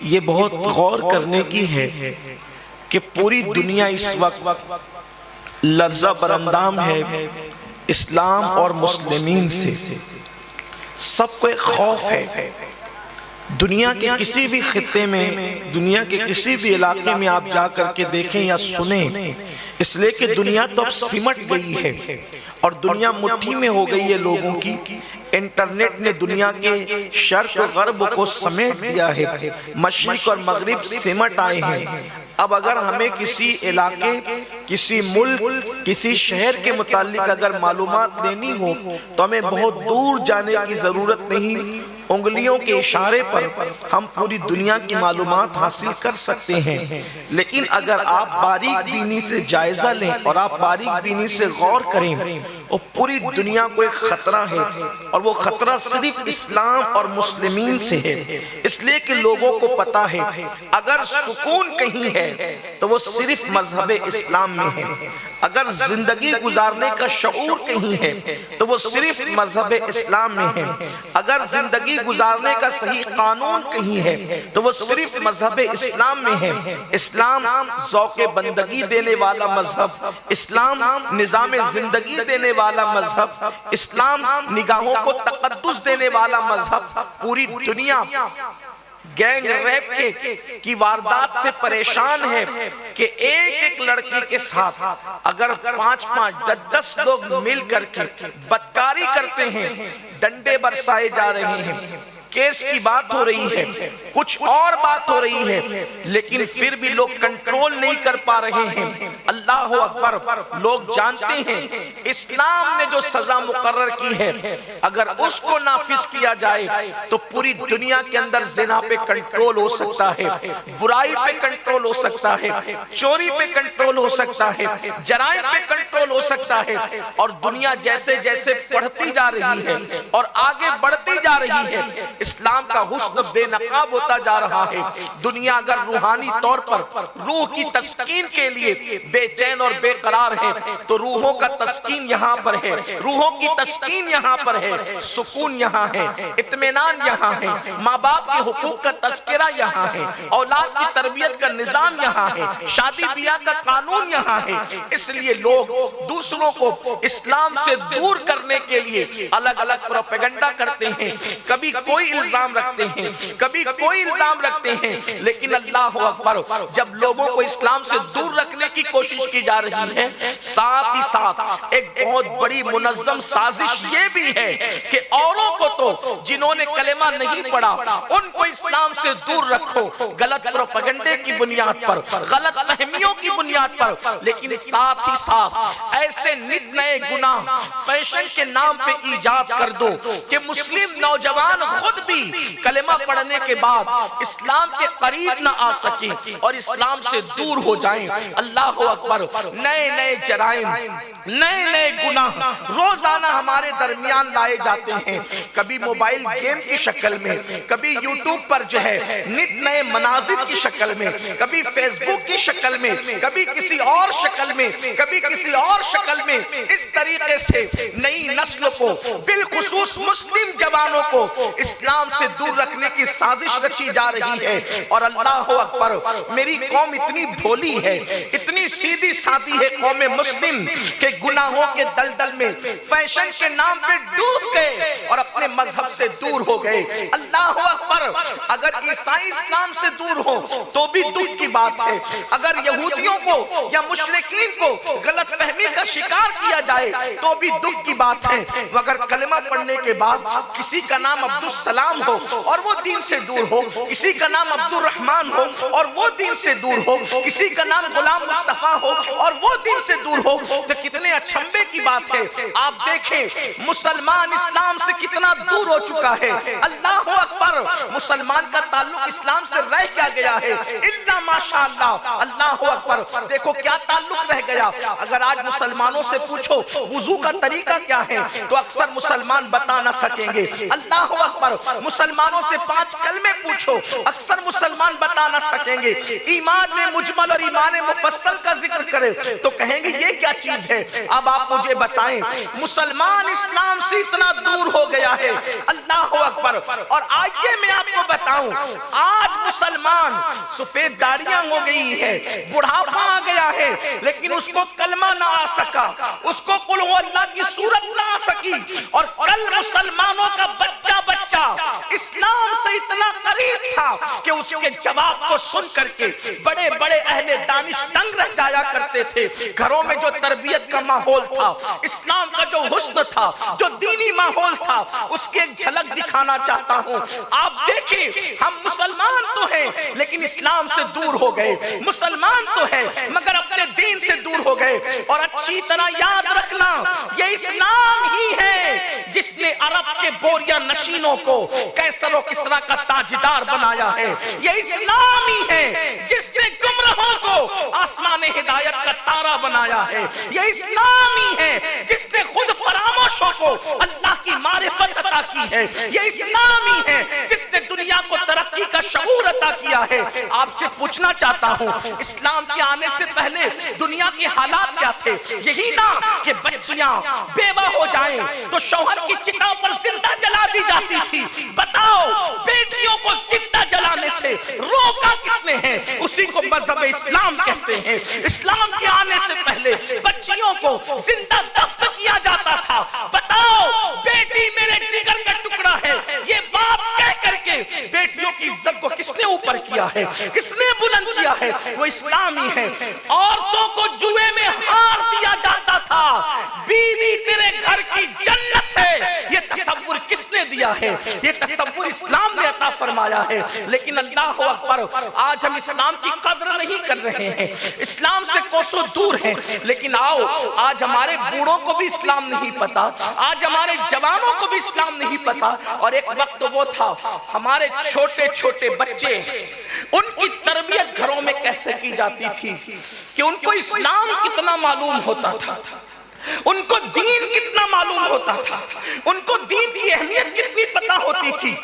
یہ بہت غور کرنے کی ہے کہ پوری دنیا اس وقت لرزہ برندام ہے اسلام اور مسلمین سے. سب کو ایک خوف ہے. دنیا کے کسی بھی خطے میں، دنیا کے کسی بھی علاقے میں آپ جا کر کے دیکھیں یا سنیں، اس لئے کہ دنیا تو اب سمٹ گئی ہے اور دنیا مٹھی میں ہو گئی ہے لوگوں کی. انٹرنیٹ نے دنیا کے شرق و غرب کو سمیٹ دیا ہے، مشرق اور مغرب سمٹ آئے ہیں. اب اگر ہمیں کسی علاقے، کسی ملک، کسی شہر کے متعلق اگر معلومات لینی ہو تو ہمیں بہت دور جانے کی ضرورت نہیں. انگلیوں کے اشارے پر ہم پوری دنیا کی معلومات حاصل کر سکتے ہیں. لیکن اگر آپ باریک بینی سے جائزہ لیں اور آپ باریک بینی سے غور کریں، وہ پوری دنیا کو ایک خطرہ ہے اور وہ خطرہ صرف اسلام اور مسلمین سے ہے. اس لیے کہ لوگوں کو پتا ہے اگر سکون کہیں ہے تو وہ صرف مذہب اسلام میں ہے. اگر زندگی گزارنے کا شعور کہیں ہے تو وہ صرف مذہب اسلام میں ہے. اگر زندگی گزارنے کا صحیح قانون کہیں ہے تو وہ صرف مذہب اسلام میں ہے. اسلام ذوق بندگی دینے والا مذہب، اسلام نظام زندگی دینے والا مذہب، اسلام نگاہوں کو تقدس دینے والا مذہب. پوری دنیا گینگ ریپ کی واردات سے پریشان ہے کہ ایک ایک لڑکی کے ساتھ اگر 5-5-10 لوگ مل کر کے بدکاری کرتے ہیں، ڈنڈے برسائے جا رہے ہیں، کیس کی بات ہو رہی ہے، کچھ اور بات ہو رہی ہے، لیکن پھر بھی لوگ کنٹرول نہیں کر پا رہے ہیں. اللہ اکبر. لوگ جانتے ہیں اسلام نے جو سزا مقرر کی ہے اگر اس کو نافذ کیا جائے تو پوری دنیا کے اندر زنا پہ کنٹرول ہو سکتا ہے، برائی پہ کنٹرول ہو سکتا ہے، چوری پہ کنٹرول ہو سکتا ہے، جرائم پہ کنٹرول ہو سکتا ہے. اور دنیا جیسے جیسے بڑھتی جا رہی ہے اور آگے بڑھتی جا رہی ہے، اسلام کا حسن بے نقاب ہوتا جا رہا ہے. دنیا اگر روحانی طور پر روح کی تسکین کے لیے بے چین اور بے قرار ہے تو روحوں کا تسکین یہاں پر ہے، روحوں کی تسکین یہاں پر ہے، سکون یہاں ہے، اطمینان یہاں ہے، ماں باپ کے حقوق کا تذکرہ یہاں ہے، اولاد کی تربیت کا نظام یہاں ہے، شادی بیاہ کا قانون یہاں ہے. اس لیے لوگ دوسروں کو اسلام سے دور کرنے کے لیے الگ الگ پروپیگنڈا کرتے ہیں. کبھی کوئی الزام رکھتے ہیں، کبھی کوئی الزام رکھتے ہیں، لیکن اللہ اکبر جب لوگوں کو اسلام سے دور رکھنے کی کوشش کی جا رہی ہے، ساتھ ہی ساتھ ایک بہت بڑی منظم سازش یہ بھی ہے کہ اوروں کو تو جنہوں نے کلمہ نہیں پڑھا ان کو اسلام سے دور رکھو، غلط پروپیگنڈے کی بنیاد پر، غلط فہمیوں کی بنیاد پر. لیکن ساتھ ہی ساتھ ایسے نت نئے گناہ فیشن کے نام پہ ایجاد کر دو کہ مسلم نوجوان خود بھی کلمہ پڑھنے کے بعد اسلام کے قریب نہ آ سکیں اور اسلام سے دور ہو جائیں. اللہ اکبر. نئے نئے جرائم، نئے نئے گناہ روزانہ ہمارے درمیان لائے جاتے ہیں. کبھی موبائل گیم کی شکل میں، کبھی یوٹیوب پر جو ہے نت نئے مناظر کی شکل میں، کبھی فیس بک کی شکل میں، کبھی کسی اور شکل میں، کبھی کسی اور شکل میں. اس طریقے سے نئی نسل کو بالخصوص مسلم جوانوں کو اسلام سے دور رکھنے کی سازش رچی جا رہی ہے. اور اللہ اکبر. میری قوم اتنی بھولی ہے، اتنی سیدھی سادھی ہے قوم مسلم کہ گناہوں کے دلدل میں فیشن کے نام پہ ڈوب گئے اور اپنے مذہب سے دور ہو گئے. اللہ اکبر. اگر عیسائی اسلام سے دور ہو تو بھی دکھ کی بات ہے، اگر یہودیوں کو یا مشرکین کو غلط فہمی کا شکار کیا جائے تو بھی دکھ کی بات ہے. اگر کلمہ پڑھنے کے بعد کسی کا نام عبدالسلام ہو اور وہ دین سے دور ہو، کسی کا نام عبد الرحمن ہو اور وہ دین سے دور ہو، کسی کا نام غلام مصطفیٰ ہو اور وہ دین سے دور ہو، تو کتنے اچھمبے کی بات ہے. آپ دیکھیں مسلمان اسلام سے کتنا دور ہو چکا ہے. اللہ اکبر. مسلمان کا تعلق اسلام سے رہ کیا گیا ہے الا ماشاءاللہ. اللہ اکبر. دیکھو کیا تعلق رہ گیا. اگر آج مسلمانوں سے پوچھو وضو کا طریقہ کیا ہے تو اکثر مسلمان بتا نہ سکیں گے. اللہ اکبر. مسلمانوں سے 5 کلمے پوچھو اکثر مسلمان بتا نہ سکیں گے. ایمان میں مجمل اور ایمان مفصل کا ذکر کرے تو کہیں گے یہ کیا چیز ہے. اب آپ مجھے بتائیں مسلمان اسلام سے اتنا دور ہو گیا ہے. اللہ اکبر. اور آئیے میں آپ کو بتاؤں آج مسلمان سفید داڑیاں ہو گئی ہے، بڑھاپا آ گیا ہے، لیکن اس کو کلمہ نہ آ سکا، اس کو قل هو اللہ کی صورت نہ آ سکی، اور کل مسلمانوں کا بچہ اسلام سے اتنا قریب تھا کہ اس کے جواب کو سن کر کے بڑے بڑے اہل دانش دنگ رہ جایا کرتے تھے۔ گھروں میں جو تربیت کا ماحول تھا، اسلام کا جو حسن تھا، جو دینی ماحول تھا، اس کی ایک جھلک دکھانا چاہتا ہوں۔ آپ دیکھیں، ہم مسلمان تو ہیں لیکن اسلام سے دور ہو گئے، مسلمان تو ہیں مگر اپنے دین سے دور ہو گئے۔ اور اچھی طرح یاد رکھنا، یہ اسلام ہی ہے جس نے عرب کے بوریا نشینوں کو قیصر و کسریٰ کا تاجدار بنایا ہے، یہ اسلام ہی ہے جس نے گمراہوں کو آسمان ہدایت کا تارا بنایا ہے، یہ اسلام ہی ہے جس نے خود فراموشوں کو اللہ کی معرفت عطا کی ہے، یہ اسلام ہی ہے جس نے دنیا کو ترقی کا شعور عطا کیا ہے۔ آپ سے پوچھنا چاہتا ہوں، اسلام کے آنے سے پہلے دنیا کے حالات کیا تھے؟ یہی نا کہ بچیاں بیوہ ہو جائیں تو شوہر کی چتا پر زندہ جلا دی جاتی تھی۔ بتاؤ، بیٹیوں کو زندہ جلانے سے روکا کس نے ہے؟ اسی کو مذہب اسلام کہتے ہیں۔ اسلام کے آنے سے پہلے بچیوں کو زندہ دفن کیا جاتا تھا۔ بتاؤ، بیٹی میرے جگر کا ٹکڑا ہے، یہ باپ کہہ کر کے بیٹیوں کی عزت کو کس نے اوپر کیا ہے؟ کس نے بلند کیا ہے؟ وہ اسلامی ہے۔ عورتوں کو جوئے میں ہار دیا جاتا تھا، بیوی تیرے گھر کی جنت ہے، یہ تصور کس نے دیا ہے؟ یہ تصور اسلام نے عطا فرمایا ہے۔ لیکن اللہ اکبر، آج ہم اسلام کی قدر نہیں کر رہے ہیں، اسلام سے کوسوں دور ہیں۔ لیکن آؤ، آج ہمارے بوڑھوں کو بھی اسلام نہیں پتا، آج ہمارے جوانوں کو بھی اسلام نہیں پتا۔ اور ایک وقت وہ تھا، ہمارے چھوٹے چھوٹے بچے، ان کی تربیت گھروں میں کیسے کی جاتی تھی کہ ان کو اسلام کتنا معلوم ہوتا تھا، ان کو دین کتنا معلوم ہوتا تھا، ان کو دین کی اہمیت کتنی پتہ ہوتی تھی۔